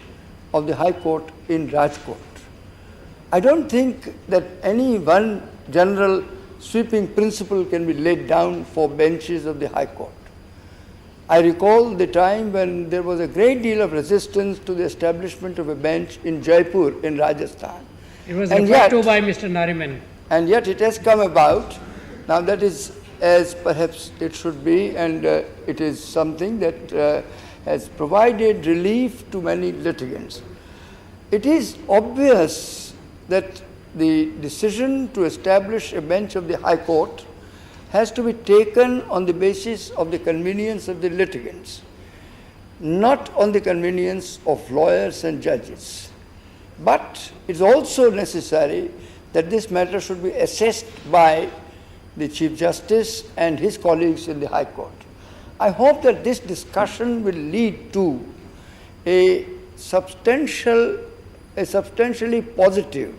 of the High Court in Rajkot. I don't think that any one general sweeping principle can be laid down for benches of the High Court. I recall the time when there was a great deal of resistance to the establishment of a bench in Jaipur in Rajasthan. It was referred to by Mr. Nariman. And yet it has come about. Now that is as perhaps it should be, and it is something that has provided relief to many litigants. It is obvious that the decision to establish a bench of the High Court has to be taken on the basis of the convenience of the litigants, not on the convenience of lawyers and judges. But it is also necessary that this matter should be assessed by the Chief Justice and his colleagues in the High Court. I hope that this discussion will lead to a substantially positive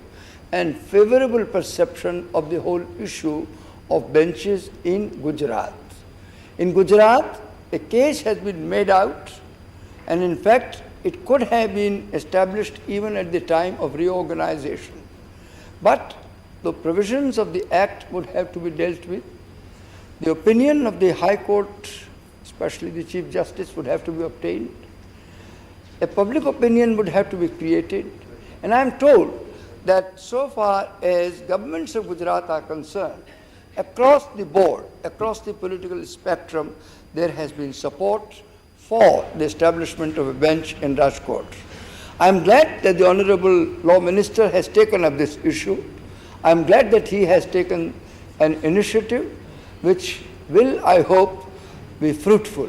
and favorable perception of the whole issue of benches in Gujarat. In Gujarat, a case has been made out, and in fact, it could have been established even at the time of reorganization. But the provisions of the Act would have to be dealt with. The opinion of the High Court, especially the Chief Justice, would have to be obtained. A public opinion would have to be created. And I am told that so far as governments of Gujarat are concerned, across the board, across the political spectrum, there has been support for the establishment of a bench in Rajkot. I am glad that the Honourable Law Minister has taken up this issue. I am glad that he has taken an initiative which will, I hope, be fruitful,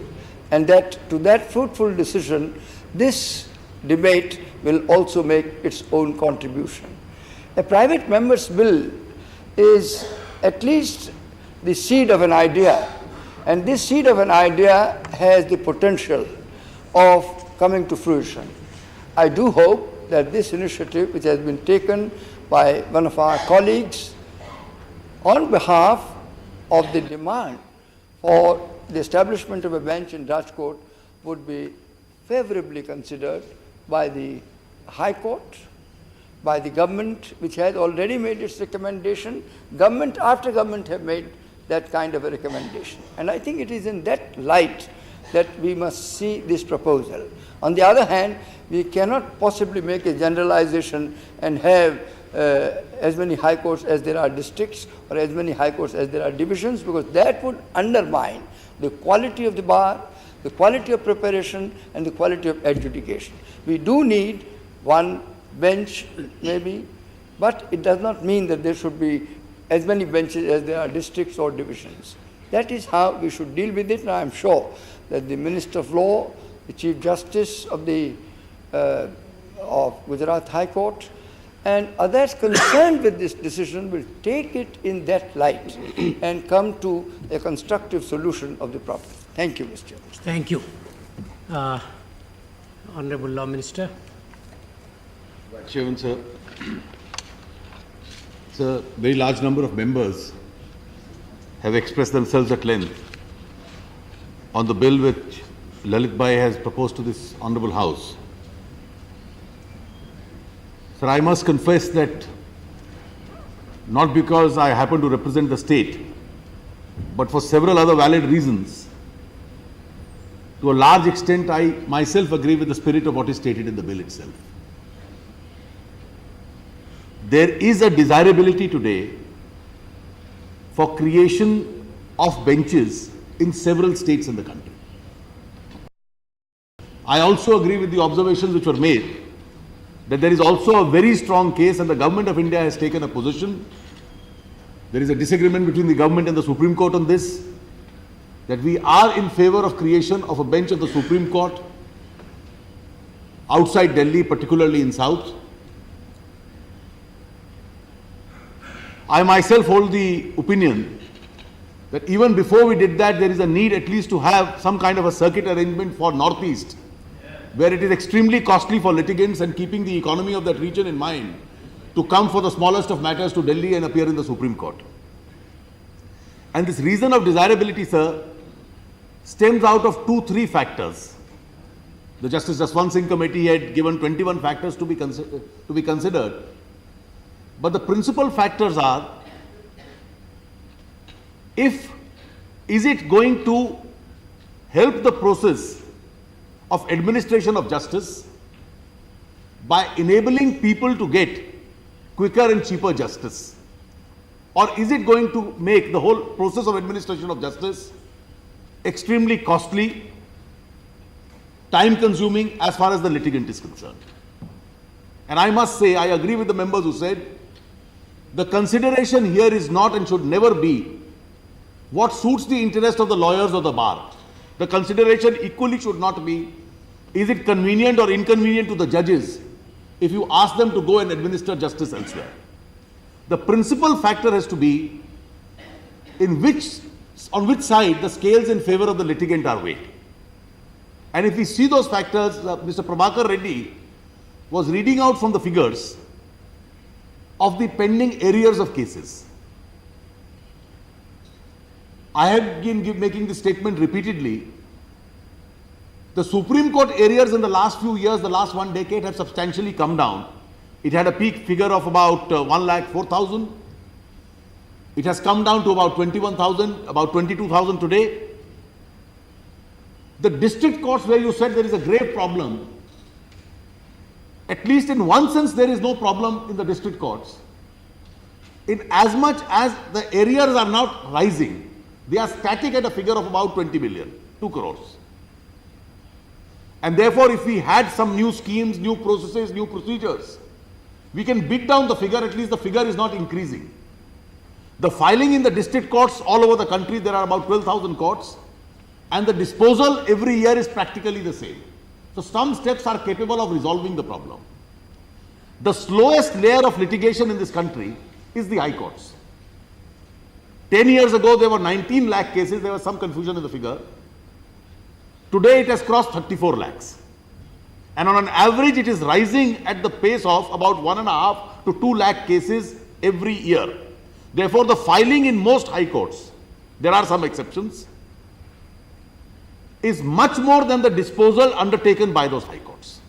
and that to that fruitful decision, this debate will also make its own contribution. A private member's bill is at least the seed of an idea, and this seed of an idea has the potential of coming to fruition. I do hope that this initiative, which has been taken by one of our colleagues on behalf of the demand for the establishment of a bench in Rajkot, would be favorably considered by the High Court, by the government, which has already made its recommendation. Government after government have made that kind of a recommendation. And I think it is in that light that we must see this proposal. On the other hand, we cannot possibly make a generalization and have as many high courts as there are districts, or as many high courts as there are divisions, because that would undermine the quality of the bar, the quality of preparation, and the quality of adjudication. We do need one bench maybe, but it does not mean that there should be as many benches as there are districts or divisions. That is how we should deal with it, and I am sure that the Minister of Law, the Chief Justice of the of Gujarat High Court, and others concerned with this decision will take it in that light and come to a constructive solution of the problem. Thank you, Mr. Chairman. Thank you. Honorable Law Minister. Chairman, sir. Sir, a very large number of members have expressed themselves at length on the bill which Lalit Bhai has proposed to this Honourable House. Sir, I must confess that not because I happen to represent the state, but for several other valid reasons, to a large extent I myself agree with the spirit of what is stated in the bill itself. There is a desirability today for creation of benches in several states in the country. I also agree with the observations which were made that there is also a very strong case, and the Government of India has taken a position. There is a disagreement between the government and the Supreme Court on this, that we are in favor of creation of a bench of the Supreme Court outside Delhi, particularly in South. I myself hold the opinion that even before we did that, there is a need at least to have some kind of a circuit arrangement for Northeast, where it is extremely costly for litigants, and keeping the economy of that region in mind, to come for the smallest of matters to Delhi and appear in the Supreme Court. And this reason of desirability, sir, stems out of 2-3 factors. The Justice Jaswant Singh Committee had given 21 factors to be considered. But the principal factors are, is it going to help the process of administration of justice by enabling people to get quicker and cheaper justice? Or is it going to make the whole process of administration of justice extremely costly, time consuming as far as the litigant is concerned? And I must say, I agree with the members who said the consideration here is not and should never be what suits the interest of the lawyers or the bar. The consideration equally should not be, is it convenient or inconvenient to the judges if you ask them to go and administer justice elsewhere? The principal factor has to be on which side the scales in favor of the litigant are weighed. And if we see those factors, Mr. Prabhakar Reddy was reading out from the figures of the pending arrears of cases. I have been making this statement repeatedly. The Supreme Court arrears in the last few years, the last 1 decade, have substantially come down. It had a peak figure of about 1,04,000. It has come down to about 21,000, about 22,000 today. The district courts, where you said there is a grave problem, at least in one sense there is no problem in the district courts. In as much as the arrears are not rising, they are static at a figure of about 20 billion, 2 crores. And therefore, if we had some new schemes, new processes, new procedures, we can beat down the figure, at least the figure is not increasing. The filing in the district courts all over the country, there are about 12,000 courts, and the disposal every year is practically the same. So some steps are capable of resolving the problem. The slowest layer of litigation in this country is the high courts. 10 years ago, there were 19 lakh cases, there was some confusion in the figure. Today, it has crossed 34 lakhs. And on an average, it is rising at the pace of about 1.5 to 2 lakh cases every year. Therefore, the filing in most high courts, there are some exceptions, is much more than the disposal undertaken by those high courts.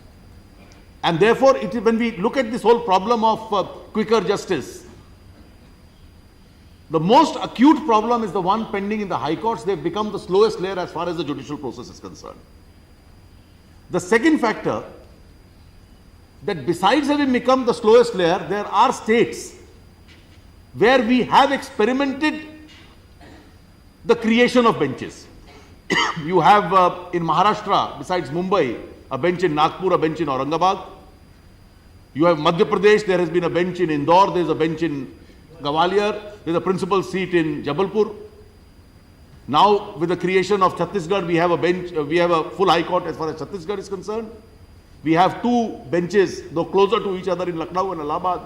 And therefore, when we look at this whole problem of quicker justice, the most acute problem is the one pending in the high courts. They've become the slowest layer as far as the judicial process is concerned. The second factor, that besides having become the slowest layer, there are states where we have experimented the creation of benches. You have in Maharashtra, besides Mumbai, a bench in Nagpur, a bench in Aurangabad. You have Madhya Pradesh, there has been a bench in Indore, there is a bench in Gwalior, there is a principal seat in Jabalpur. Now, with the creation of Chhattisgarh, we have a bench, we have a full high court as far as Chhattisgarh is concerned. We have 2 benches, though closer to each other, in Lucknow and Allahabad.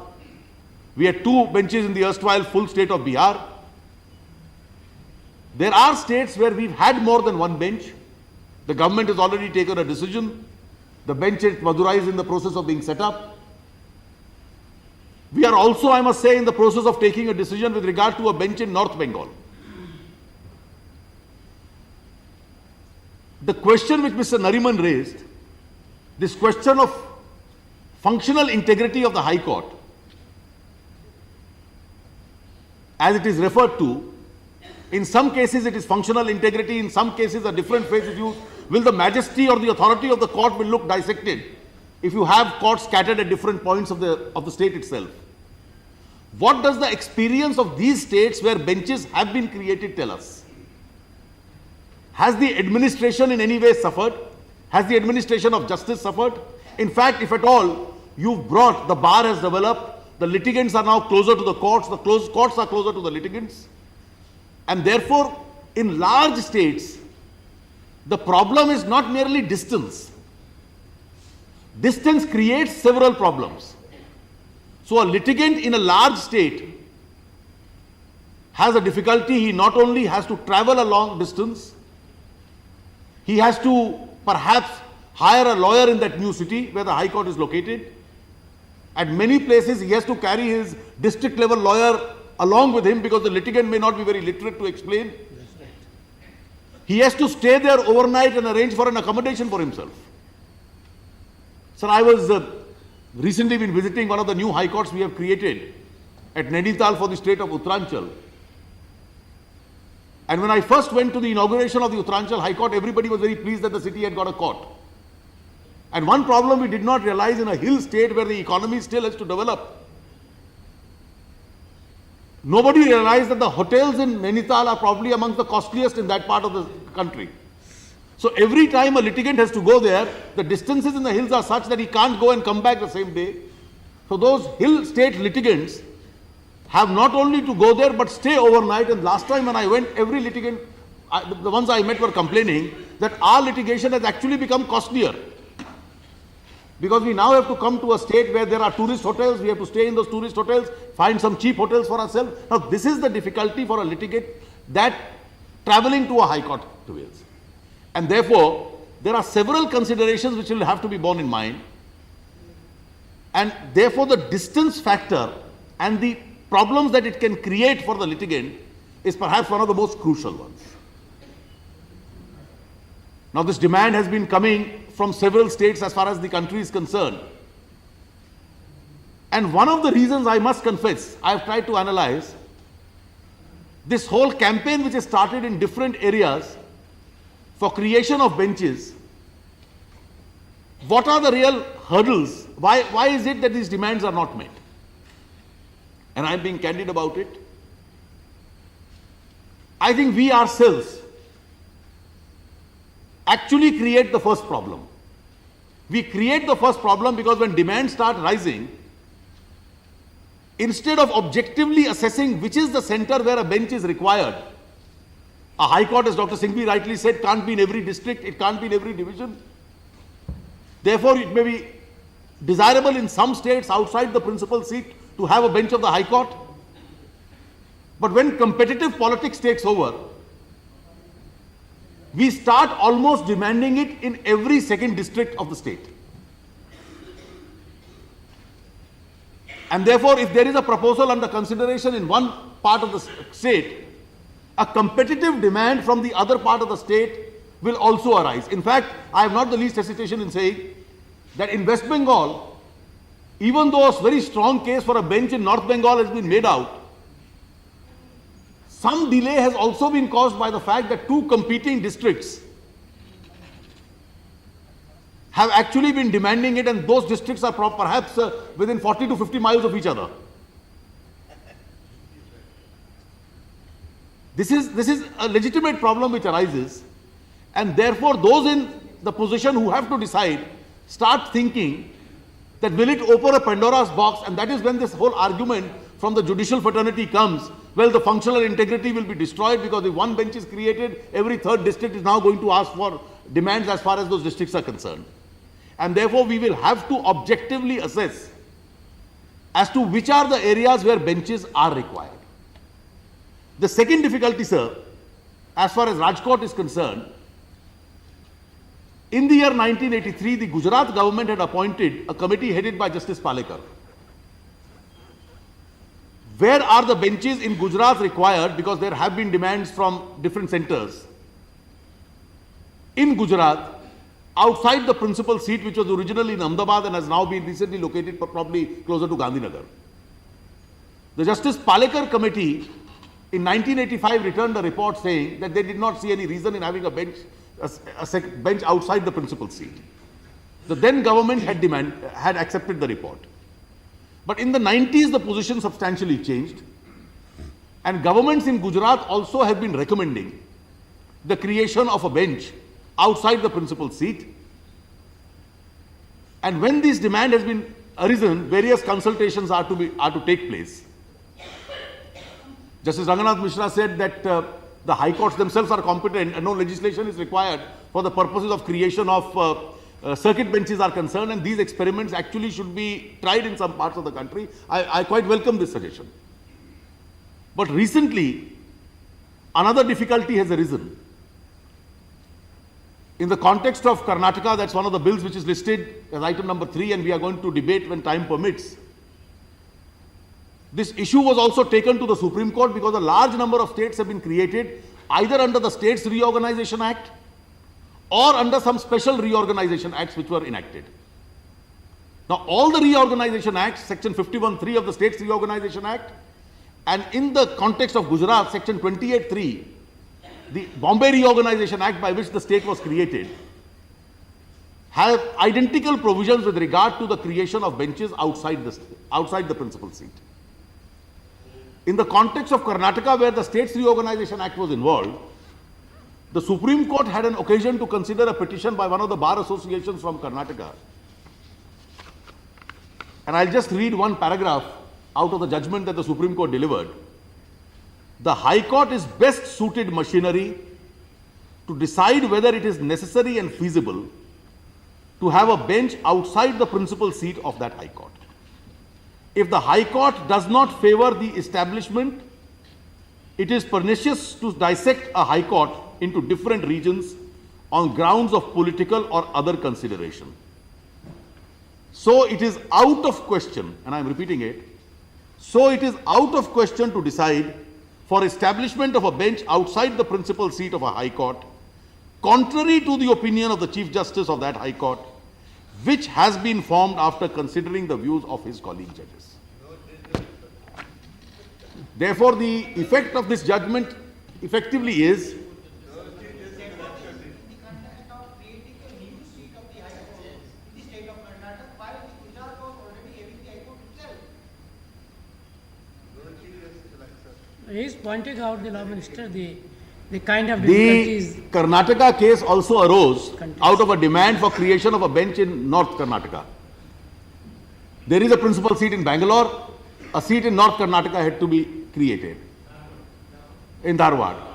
We had 2 benches in the erstwhile full state of Bihar. There are states where we've had more than 1 bench. The government has already taken a decision. The bench at Madurai is in the process of being set up. We are also, I must say, in the process of taking a decision with regard to a bench in North Bengal. The question which Mr. Nariman raised, this question of functional integrity of the High Court, as it is referred to, in some cases it is functional integrity, in some cases a different phrase is used. Will the majesty or the authority of the court will look dissected if you have courts scattered at different points of the state itself? What does the experience of these states where benches have been created tell us? Has the administration in any way suffered? Has the administration of justice suffered? In fact, if at all, you've brought, the bar has developed, the litigants are now closer to the courts, the courts are closer to the litigants. And therefore, in large states, the problem is not merely distance. Distance creates several problems. So a litigant in a large state has a difficulty. He not only has to travel a long distance, he has to perhaps hire a lawyer in that new city where the High Court is located. At many places, he has to carry his district level lawyer along with him because the litigant may not be very literate to explain. He has to stay there overnight and arrange for an accommodation for himself. Sir, I was recently been visiting one of the new high courts we have created at Nainital for the state of Uttaranchal. And when I first went to the inauguration of the Uttaranchal High Court, everybody was very pleased that the city had got a court. And one problem we did not realize in a hill state where the economy still has to develop, nobody realized that the hotels in Nainital are probably amongst the costliest in that part of the country. So every time a litigant has to go there, the distances in the hills are such that he can't go and come back the same day. So those hill state litigants have not only to go there but stay overnight. And last time when I went, every litigant, the ones I met were complaining that our litigation has actually become costlier. Because we now have to come to a state where there are tourist hotels, we have to stay in those tourist hotels, find some cheap hotels for ourselves. Now, this is the difficulty for a litigant that traveling to a high court prevails. And therefore, there are several considerations which will have to be borne in mind. And therefore, the distance factor and the problems that it can create for the litigant is perhaps one of the most crucial ones. Now, this demand has been coming from several states as far as the country is concerned. And one of the reasons, I must confess, I have tried to analyze this whole campaign which has started in different areas for creation of benches. What are the real hurdles? Why is it that these demands are not met? And I am being candid about it. I think we ourselves actually create the first problem. We create the first problem because when demands start rising, instead of objectively assessing which is the center where a bench is required, a high court, as Dr. Singhvi rightly said, can't be in every district, it can't be in every division. Therefore, it may be desirable in some states outside the principal seat to have a bench of the high court. But when competitive politics takes over, we start almost demanding it in every second district of the state. And therefore, if there is a proposal under consideration in one part of the state, a competitive demand from the other part of the state will also arise. In fact, I have not the least hesitation in saying that in West Bengal, even though a very strong case for a bench in North Bengal has been made out, some delay has also been caused by the fact that two competing districts have actually been demanding it, and those districts are perhaps within 40 to 50 miles of each other. This is a legitimate problem which arises, and therefore those in the position who have to decide start thinking that will it open a Pandora's box, and that is when this whole argument from the judicial fraternity comes. Well, the functional integrity will be destroyed because if one bench is created, every third district is now going to ask for demands as far as those districts are concerned. And therefore, we will have to objectively assess as to which are the areas where benches are required. The second difficulty, sir, as far as Rajkot is concerned, in the year 1983, the Gujarat government had appointed a committee headed by Justice Palekar. Where are the benches in Gujarat required? Because there have been demands from different centers. In Gujarat, outside the principal seat, which was originally in Ahmedabad and has now been recently located probably closer to Gandhinagar. The Justice Palekar committee in 1985 returned a report saying that they did not see any reason in having a bench outside the principal seat. The then government had accepted the report. But in the 90s, the position substantially changed, and governments in Gujarat also have been recommending the creation of a bench outside the principal seat. And when this demand has been arisen, various consultations are to take place. Justice Ranganath Mishra said that the high courts themselves are competent and no legislation is required for the purposes of creation of circuit benches are concerned, and these experiments actually should be tried in some parts of the country. I quite welcome this suggestion. But recently, another difficulty has arisen. In the context of Karnataka, that's one of the bills which is listed as item number 3, and we are going to debate when time permits. This issue was also taken to the Supreme Court because a large number of states have been created either under the States Reorganization Act or under some special reorganization acts which were enacted. Now, all the reorganization acts, section 51(3) of the States Reorganization Act, and in the context of Gujarat, section 28(3), the Bombay Reorganization Act by which the state was created, have identical provisions with regard to the creation of benches outside the principal seat. In the context of Karnataka, where the States Reorganization Act was involved, the Supreme Court had an occasion to consider a petition by one of the bar associations from Karnataka. And I'll just read one paragraph out of the judgment that the Supreme Court delivered. The High Court is best suited machinery to decide whether it is necessary and feasible to have a bench outside the principal seat of that High Court. If the High Court does not favor the establishment, it is pernicious to dissect a High Court into different regions on grounds of political or other consideration. So it is out of question, and I am repeating it, so it is out of question to decide for establishment of a bench outside the principal seat of a High Court, contrary to the opinion of the Chief Justice of that High Court, which has been formed after considering the views of his colleague judges. Therefore, the effect of this judgment effectively is He is pointing out, the law minister, the kind of the difficulties. Karnataka case also arose out of a demand for creation of a bench in North Karnataka. There is a principal seat in Bangalore, a seat in North Karnataka had to be created in Dharwad.